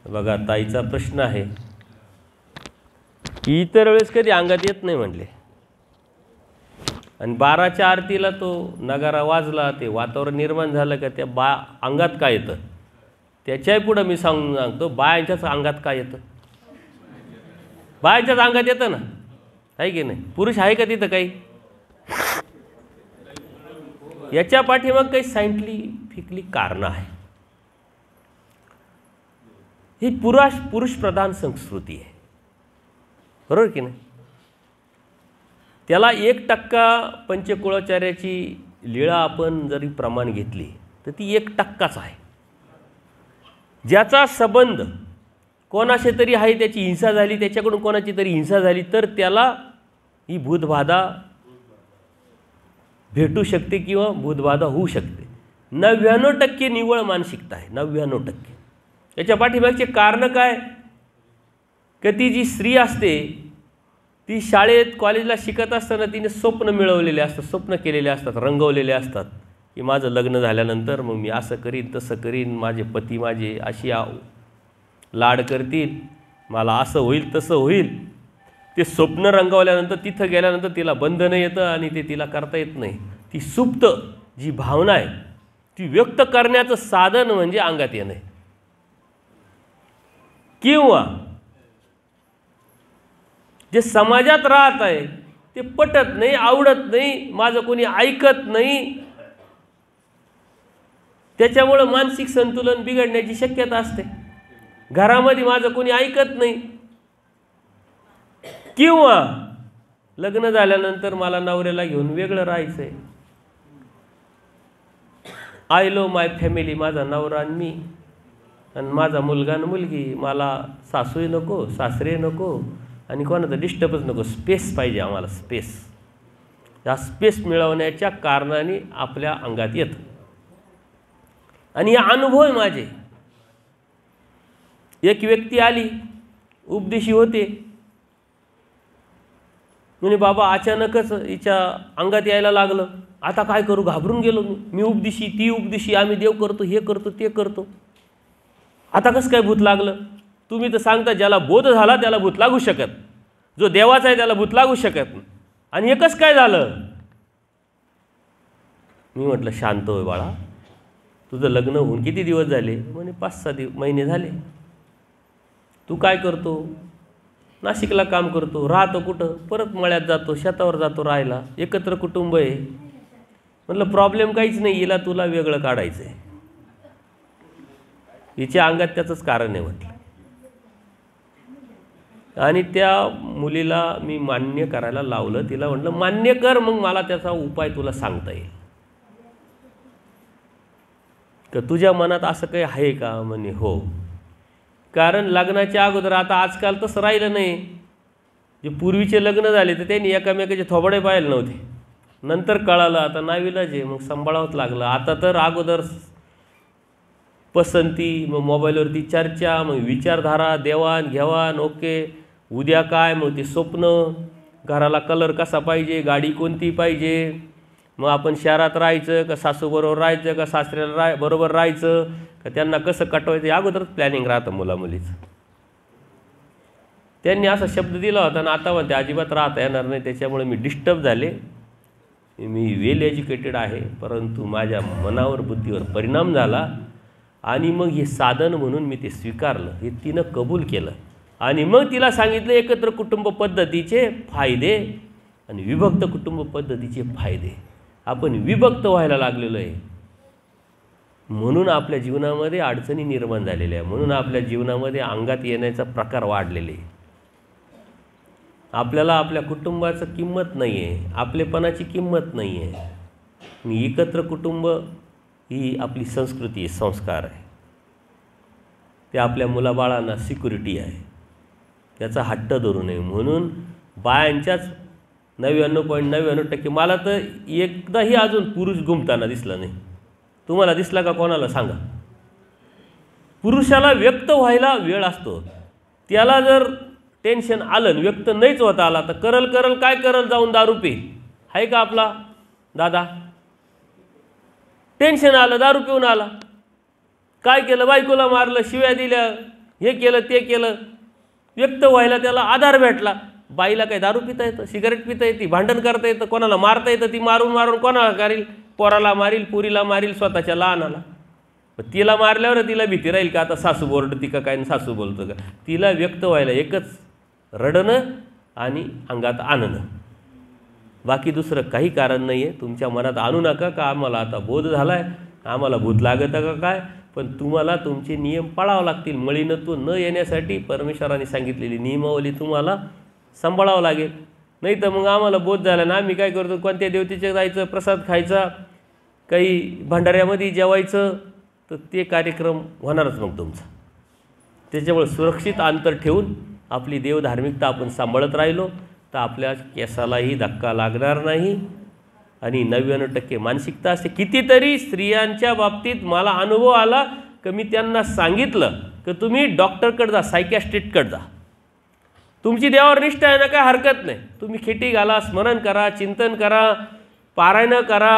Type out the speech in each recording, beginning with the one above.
बघा ताईचा प्रश्न आहे की इतर वेळेस कधी अंगात येत नाही म्हणले, आणि 12च्या आरतीला तो नगारा वाजला, ते वातावरण निर्माण झालं का त्या अंगात काय येतं, त्याच्याही पुढं मी सांगतो बायांच्याच अंगात काय येतं. बायांच्याच अंगात येतं ना, आहे की नाही? पुरुष आहे का तिथं काही? याच्या पाठीमाग काही सायंटिफिकली कारणं आहे. ही पुरुष प्रधान संस्कृती आहे, बरोबर की नाही? त्याला 1% पंचकुळाचार्याची लीळा आपण जरी प्रमाण घेतली तर ती 1%च आहे. ज्याचा संबंध कोणाशी तरी आहे, त्याची हिंसा झाली, त्याच्याकडून कोणाची तरी हिंसा झाली, तर त्याला ही भूतबाधा भेटू शकते किंवा भूतबाधा होऊ शकते. 99% निव्वळ मानसिकता आहे, 99%. याच्या पाठीमागचे कारण काय? की ती जी स्त्री असते ती शाळेत कॉलेजला शिकत असताना तिने स्वप्न मिळवलेले असतात, स्वप्न केलेले असतात, रंगवलेले असतात की माझं लग्न झाल्यानंतर मग मी असं करीन तसं करीन, माझे पती माझे अशी लाड करतील, मला असं होईल तसं होईल. ते स्वप्न रंगवल्यानंतर तिथं गेल्यानंतर तिला बंधनं येतं आणि ते तिला करता येत नाही. ती सुप्त जी भावना आहे ती व्यक्त करण्याचं साधन म्हणजे अंगात येणं आहे. किंवा जे समाजात राहत आहे ते पटत नाही, आवडत नाही, माझं कोणी ऐकत नाही, त्याच्यामुळं मानसिक संतुलन बिघडण्याची शक्यता असते. घरामध्ये माझं कोणी ऐकत नाही, किंवा लग्न झाल्यानंतर मला नवऱ्याला घेऊन वेगळं राहायचं आहे. आय लव्ह माय फॅमिली, माझा नवरा आणि मी आणि माझा मुलगा आणि मुलगी, मला सासूही नको, सासरे नको आणि कोणाचं डिस्टर्बच नको, स्पेस पाहिजे आम्हाला, स्पेस. या स्पेस मिळवण्याच्या कारणाने आपल्या अंगात येतं. आणि हे अनुभव आहे माझे. एक व्यक्ती आली, उपदेशी होते, म्हणे बाबा अचानकच हिच्या अंगात यायला लागलं, आता काय करू, घाबरून गेलो मी उपदेशी, ती उपदेशी, आम्ही देव करतो, हे करतो ते करतो, आता कसं काय भूत लागलं? तुम्ही तर सांगता ज्याला बोध झाला त्याला भूत लागू शकत, जो देवाचा आहे त्याला भूत लागू शकत, आणि हे कसं काय झालं? मी म्हटलं शांत होय बाळा, तुझं लग्न होऊन किती दिवस झाले? म्हणे 5-6 महिने झाले. तू काय करतो? नाशिकला काम करतो. राहतो कुठं? परत मळ्यात जातो, शेतावर जातो राहायला, एकत्र कुटुंब आहे. म्हटलं प्रॉब्लेम काहीच नाही, हिला तुला वेगळं काढायचं आहे, हिच्या अंगात त्याचंच कारण आहे म्हटलं. आणि त्या मुलीला मी मान्य करायला लावलं, तिला म्हटलं मान्य कर, मग मला त्याचा उपाय तुला सांगता येईल. का तुझ्या मनात असं काही आहे का? म्हणे हो. कारण लग्नाच्या अगोदर, आता आजकाल तसं राहिलं नाही. जे पूर्वीचे लग्न झाले तर त्यांनी एकामेकाचे थोबडे पाहिले नव्हते, नंतर कळालं, आता नावीलाज आहे, मग सांभाळावंच लागलं. आता तर अगोदर पसंती, मग मोबाईलवरती चर्चा, मग विचारधारा, देवाण घेवाण, ओके उद्या काय, मग ते स्वप्न, घराला कलर कसा पाहिजे, गाडी कोणती पाहिजे, मग आपण शहरात राहायचं का सासूबरोबर राहायचं का सासऱ्याला बरोबर राहायचं का, त्यांना कसं कटवायचं, अगोदरच प्लॅनिंग राहतं मुलामुलीचं. त्यांनी असा शब्द दिला होता आणि आता म्हणते अजिबात राहता येणार नाही. त्याच्यामुळे मी डिस्टर्ब झाले. मी वेल एज्युकेटेड आहे, परंतु माझ्या मनावर बुद्धीवर परिणाम झाला आणि मग हे साधन म्हणून मी ते स्वीकारलं, हे तिनं कबूल केलं. आणि मग तिला सांगितलं एकत्र कुटुंब पद्धतीचे फायदे आणि विभक्त कुटुंब पद्धतीचे फायदे. आपण विभक्त व्हायला लागलेलो आहे, म्हणून आपल्या जीवनामध्ये अडचणी निर्माण झालेल्या आहे, म्हणून आपल्या जीवनामध्ये अंगात येण्याचा प्रकार वाढलेले. आपल्याला आपल्या कुटुंबाचं किंमत नाही आहे, आपलेपणाची किंमत नाही आहे. आणि एकत्र कुटुंब ही आपली संस्कृती आहे, संस्कार आहे, ते आपल्या मुलाबाळांना सिक्युरिटी आहे, त्याचा हट्ट धरू नये. म्हणून बायांच्याच 99.99% मला तर एकदाही अजून पुरुष घुमताना दिसला नाही. तुम्हाला दिसला का कोणाला सांगा? पुरुषाला व्यक्त व्हायला वेळ असतो, त्याला जर टेन्शन आलं, व्यक्त नाहीच होता आला, तर करल काय करल, जाऊन दारू पी. आहे का आपला दादा? टेन्शन आलं, दारू पिऊन आला, काय केलं, बायकोला मारलं, शिव्या दिल्या, हे केलं ते केलं, व्यक्त व्हायला त्याला आधार भेटला. बाईला काही दारू पिता येतं, सिगारेट पिता येते, भांडण करता येतं, कोणाला मारता येतं, ती मारून मारून कोणाला करील, पोराला मारील, पुरीला मारील, स्वतःच्या लहानाला. तिला मारल्यावर तिला भीती राहील का आता सासू बोरडती का काय, सासू बोलतो का. तिला व्यक्त व्हायला एकच रडणं आणि अंगात आणणं, बाकी दुसरं काही कारण नाही आहे. तुमच्या मनात आणू नका का आम्हाला आता बोध झाला आहे, आम्हाला भूत लागतं का काय. पण तुम्हाला तुमचे नियम पाळावं लागतील. मळीनत्व न येण्यासाठी परमेश्वराने सांगितलेली नियमावली तुम्हाला सांभाळावं लागेल. नाही तर मग आम्हाला बोध झाला ना, आम्ही काय करतो, कोणत्या देवतेच्या जायचं, प्रसाद खायचा, काही भंडाऱ्यामध्ये जेवायचं, तर ते कार्यक्रम होणारच मग तुमचा. त्याच्यामुळे सुरक्षित अंतर ठेवून आपली देवधार्मिकता आपण सांभाळत राहिलो तर आपल्या केसालाही धक्का लागणार नाही. आणि 99% मानसिकता असते. कितीतरी स्त्रियांच्या बाबतीत मला अनुभव आला की मी त्यांना सांगितलं की तुम्ही डॉक्टरकडे जा, सायकॅस्ट्रिस्टकडे जा, तुमची देवावर निष्ठा आहे ना, काय हरकत नाही, तुम्ही खिटी घाला, स्मरण करा, चिंतन करा, पारायण करा,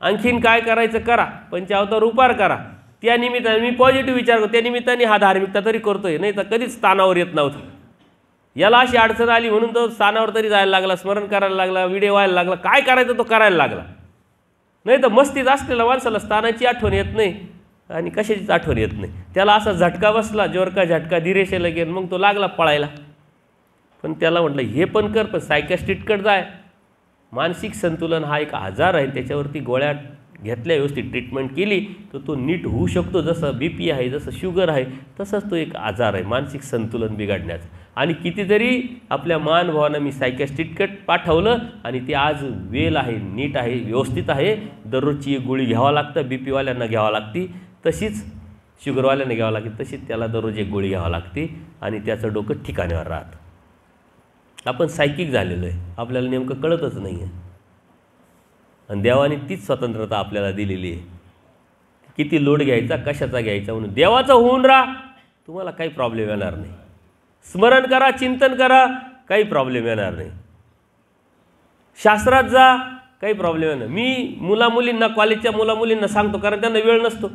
आणखीन काय करायचं करा, पंचावतार उपार करा. त्या निमित्ताने मी पॉझिटिव्ह विचार करतो, त्या निमित्ताने हा धार्मिकता तरी करतोय, नाही तर कधीच स्थानावर येत नव्हतं. याला अशी अडचण आली म्हणून तो स्थानावर तरी जायला लागला, स्मरण करायला लागला, व्हिडिओ व्हायला लागला, काय करायचं तो करायला लागला. नाही तर मस्तीत असलेल्या माणसाला स्थानाची आठवण येत नाही आणि कशाचीच आठवण येत नाही. त्याला असा झटका बसला, जोर का झटका दिरेशेला गेला, मग तो लागला पळायला. पण त्याला म्हटलं हे पण कर, पण सायकॅस्ट्रिस्टकडे जाय. मानसिक संतुलन हा एक आजार आहे, त्याच्यावरती गोळ्या घेतल्या, व्यवस्थित ट्रीटमेंट केली तर तो नीट होऊ शकतो. जसं BP आहे, जसं शुगर आहे, तसंच तो एक आजार आहे मानसिक संतुलन बिघडण्याचा. आणि कितीतरी आपल्या महानुभावांना मी सायकॅस्ट्रिस्टकडे पाठवलं आणि ते आज वेल आहे, नीट आहे, व्यवस्थित आहे. दररोजची एक गोळी घ्यावं लागतं, BPवाल्यांना घ्यावं लागते, तशीच शुगरवाल्यांना घ्यावं लागते, तशीच त्याला दररोज एक गोळी घ्यावं लागते आणि त्याचं डोकं ठिकाण्यावर राहतं. आपण सायकिक झालेलो आहे, आपल्याला नेमकं कळतच नाही आहे. आणि देवाने तीच स्वतंत्रता आपल्याला दिलेली आहे, किती लोड घ्यायचा, कशाचा घ्यायचा म्हणून. देवाचं होऊन राहा, तुम्हाला काही प्रॉब्लेम येणार नाही. स्मरण करा, चिंतन करा, काही प्रॉब्लेम येणार नाही. शास्त्रात जा, काही प्रॉब्लेम येणार. मी मुलामुलींना, कॉलेजच्या मुलामुलींना सांगतो, कारण त्यांना वेळ नसतो.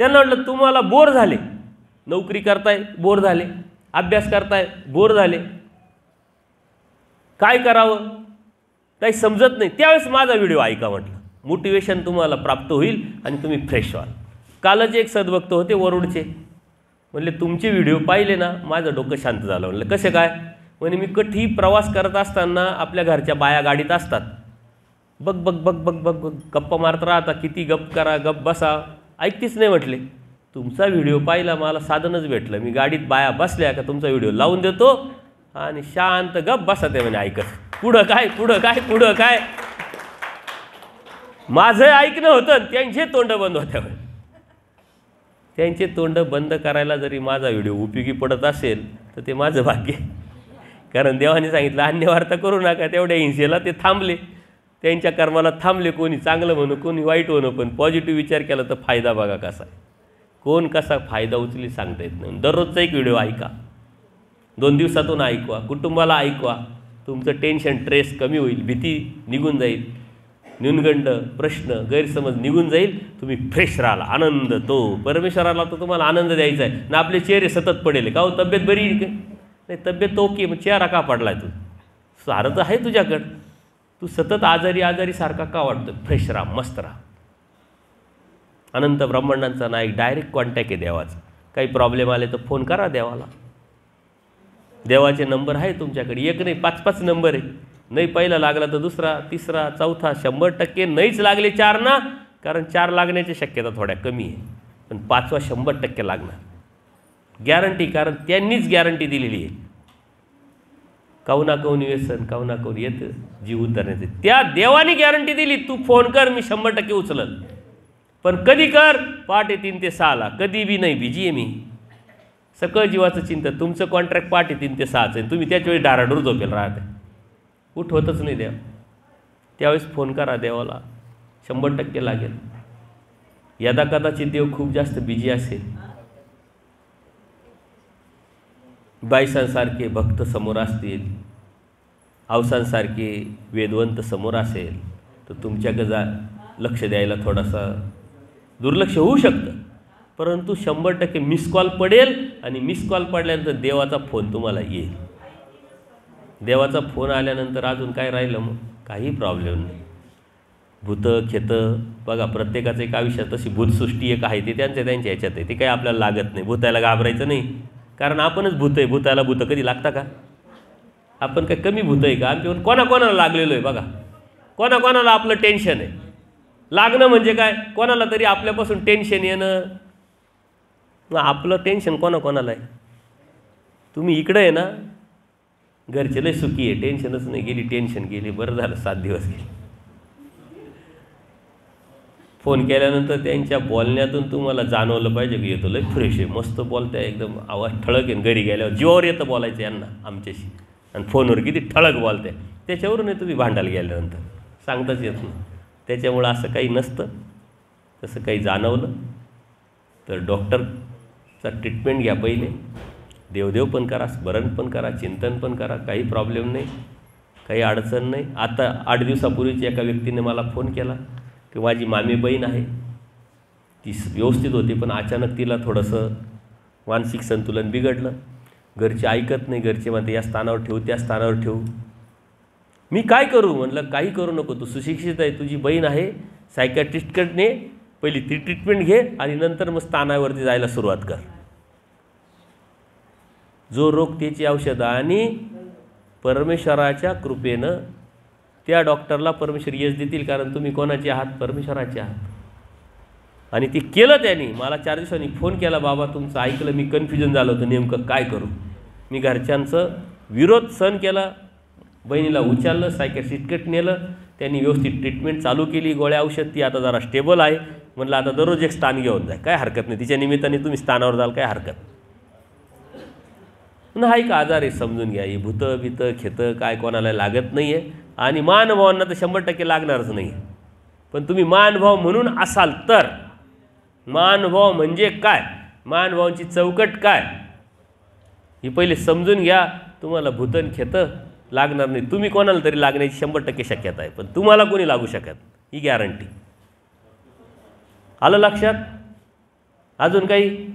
त्यांना म्हटलं तुम्हाला बोर झाले, नोकरी करताय बोर झाले, अभ्यास करताय बोर झाले, काय करावं काही समजत नाही, त्यावेळेस माझा व्हिडिओ ऐका म्हटलं. मोटिवेशन तुम्हाला प्राप्त होईल आणि तुम्ही फ्रेश व्हाल. कालच एक सद्भक्त होते वरुडचे, म्हणले तुमचे व्हिडिओ पाहिले ना माझं डोकं शांत झालं. म्हणलं कसे काय. म्हणजे मी कधी प्रवास करत असताना आपल्या घरच्या बाया गाडीत असतात, बघ बघ बघ बघ बघ बघ गप्पा मारत राहता, किती गप करा, गप बसा, ऐकतीच नाही. म्हटले तुमचा व्हिडिओ पाहिला, मला साधनच भेटलं. मी गाडीत बाया बसल्या का तुमचा व्हिडिओ लावून देतो आणि शांत गप बसा ते म्हणे ऐकत. पुढं काय पुढं काय पुढं काय. माझं ऐकणं होतं, त्यांचे तोंड बंद होत्या. त्यांचे तोंड बंद करायला जरी माझा व्हिडिओ उपयोगी पडत असेल तर ते माझं भाग्य. कारण देवाने सांगितलं अन्यवार्ता करू नका, तेवढ्या हिंसेला ते थांबले, त्यांच्या कर्माला थांबले. कोणी चांगलं म्हणू, कोणी वाईट म्हणू, पण पॉझिटिव्ह विचार केला तर फायदा बघा कसा आहे. कोण कसा फायदा उचली सांगता येत नाही. दररोजचा एक व्हिडिओ ऐका, 2 दिवसातून ऐकवा, कुटुंबाला ऐकवा, तुमचं टेन्शन ट्रेस कमी होईल, भीती निघून जाईल, न्यूनगंड प्रश्न गैरसमज निघून जाईल, तुम्ही फ्रेश राहाल. आनंद तो परमेश्वराला तर तुम्हाला आनंद द्यायचा आहे ना. आपले चेहरे सतत पडेल का हो, तब्येत बरी नाही, तब्येत ओके, मग चेहरा का पडलाय, तू सारं तर आहे तुझ्याकडं, तू सतत आजारी आजारी सारखा का वाटतो. फ्रेश राहा, मस्त राहा. अनंत ब्रह्मांडांचा नायक, डायरेक्ट कॉन्टॅक्ट आहे देवाचा. काही प्रॉब्लेम आले तर फोन करा देवाला. देवाचे नंबर आहे तुमच्याकडे, एक नाही 5-5 नंबर आहे. नाही पहिला लागला तर दुसरा, तिसरा, चौथा. 100% नाहीच लागले 4 ना, कारण 4 लागण्याची शक्यता थोड्या कमी आहे, पण 5वा 100% लागणार गॅरंटी. कारण त्यांनीच गॅरंटी दिलेली आहे. काऊना काऊन व्यसन, काऊना काऊन येतं जीव उतरण्याचे, त्या देवानी गॅरंटी दिली. तू फोन कर, मी 100% उचलन. पण कधी कर, पहाटे 3 ते 6ला, कधी बी नाही. बिजी आहे मी, सकळ जीवाचं चिंतन. तुमचं कॉन्ट्रॅक्ट पहाटे 3 ते 6चं आहे, तुम्ही त्याच वेळी डाराडूर झोपेल राहते, उठवतच नाही देव. त्यावेळेस फोन करा देवाला, 100% लागेल. यदा कदाचित देव खूप जास्त बिजी असेल, बायसांसारखे भक्त समोर असतील, अवसांसारखे वेदवंत समोर असेल, तर तुमच्याकडे लक्ष द्यायला थोडासा दुर्लक्ष होऊ शकतं. परंतु 100% मिस कॉल पडेल आणि मिस कॉल पडल्यानंतर देवाचा फोन तुम्हाला येईल. देवाचा फोन आल्यानंतर अजून काय राहिलं मग? काही प्रॉब्लेम नाही. भूतं खेतं बघा, प्रत्येकाचं एक आयुष्यात तशी भूतसृष्टी एक आहे, ती त्यांच्या ह्याच्यात आहे, ती काही आपल्याला लागत नाही. भूताला घाबरायचं नाही, कारण आपणच भूत आहे. भूताला भूतं कधी लागता का? आपण काय कमी भूत आहे का? आमच्यावर कोणाकोणाला लागलेलो आहे बघा, कोणाकोणाला आपलं टेन्शन आहे. लागणं म्हणजे काय? कोणाला तरी आपल्यापासून टेन्शन येणं. मग आपलं टेन्शन कोणाकोणाला आहे? तुम्ही इकडं आहे ना, घरचे लय सुखी आहे, टेन्शनच नाही. गेली टेन्शन गेली, बरं झालं 7 दिवस गेले. फोन केल्यानंतर त्यांच्या बोलण्यातून तुम्हाला जाणवलं पाहिजे की येतो लय फ्रेश आहे, मस्त बोलताय, एकदम आवाज ठळक आहे. घरी गेल्यावर जीवावर येतं बोलायचं यांना आमच्याशी, आणि फोनवर किती ठळक बोलताय. त्याच्यावरून तुम्ही भांडायला गेल्यानंतर सांगताच येत नाही. त्याच्यामुळं असं काही नसतं. तसं काही जाणवलं तर डॉक्टरचा ट्रीटमेंट घ्या पहिले. देवदेव पण करा, स्मरण पण करा, चिंतन पण करा, काही प्रॉब्लेम नाही, काही अडचण नाही. आता 8 दिवसापूर्वीच एका व्यक्तीने मला फोन केला की माझी मामी बहीण आहे, ती व्यवस्थित होती, पण अचानक तिला थोडंसं मानसिक संतुलन बिघडलं. घरचे ऐकत नाही, घरचे म्हणते या स्थानावर ठेवू, त्या स्थानावर ठेवू. मी काय करू? म्हणलं काही करू नको, तू सुशिक्षित आहे, तुझी बहीण आहे, सायकॅट्रिस्टकडे पहिली ती ट्रीटमेंट घे आणि नंतर मग स्थानावरती जायला सुरुवात कर. जो रोग त्याची औषधं, आणि परमेश्वराच्या कृपेनं त्या डॉक्टरला परमेश्वर यश देतील, कारण तुम्ही कोणाचे आहात? परमेश्वराचे आहात. आणि ते केलं त्यांनी. मला 4 दिवसांनी फोन केला, बाबा तुमचं ऐकलं, मी कन्फ्युजन झालं होतं, नेमकं काय करू. मी घरच्यांचं विरोध सहन केला, बहिणीला उचललं, सायकॅट्रिस्टकडे नेलं, त्यांनी व्यवस्थित ट्रीटमेंट चालू केली, गोळ्या औषध, ती आता जरा स्टेबल आहे. म्हटलं आता दररोज एक स्थान घेऊन जाय, काय हरकत नाही, तिच्या निमित्ताने तुम्ही स्थानावर जाल, काय हरकत नाही. का आजार आहे समजून घ्या. ही भूतं बितं खेतं काय कोणाला लागत नाही आहे, आणि महानुभावांना तर 100% लागणारच नाही. पण तुम्ही महानुभाव म्हणून असाल तर, महानुभाव म्हणजे काय, महानुभावांची चौकट काय, ही पहिले समजून घ्या. तुम्हाला भूतन खेतं लागणार नाही. तुम्ही कोणाला तरी लागण्याची 100% शक्यता आहे, पण तुम्हाला कोणी लागू शकत ही गॅरंटी. आलं लक्षात? अजून काही?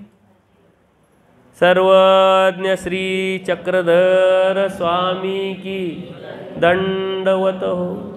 सर्वज्ञ श्री चक्रधर स्वामी की दंडवत हो.